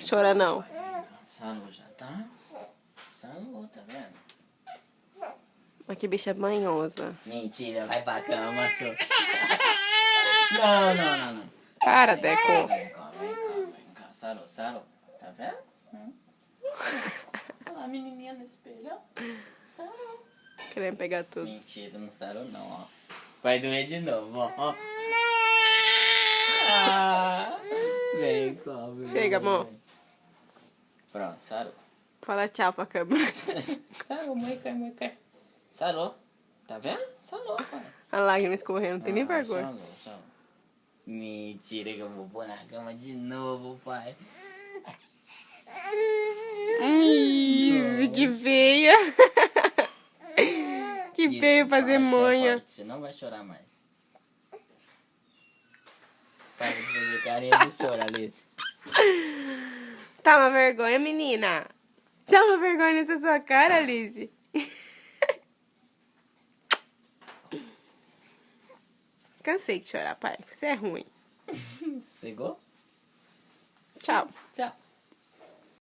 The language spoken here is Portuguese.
Chora não. Sarou já, tá? Sarou, tá vendo? Mas que bicha manhosa. Mentira, vai pra cama, só. Não, não, não, não. Para, Vem Deco. cá, vem cá, vem cá. Sarou, sarou. Tá vendo? Olha lá a menininha no espelho, ó. Sarou. Querendo pegar tudo. Mentira, não sarou não, ó. Vai doer de novo, ó. Ah, vem, sobe. Chega, amor. Pronto, sarou. Fala tchau pra câmera. Sarou, mãe cai. Sarou. Tá vendo? Sarou, pai. A lágrima escorrendo, não tem nem vergonha. Sarou. Mentira que eu vou pôr na cama de novo, pai. Que feia. Que Isso, feio fazer fala, manha. forte, você não vai chorar mais. Para de fazer carinha de choro, Alice. Toma vergonha, menina. Toma vergonha nessa sua cara, Alice. Cansei de chorar, pai. Você é ruim. Cegou? Tchau. Tchau.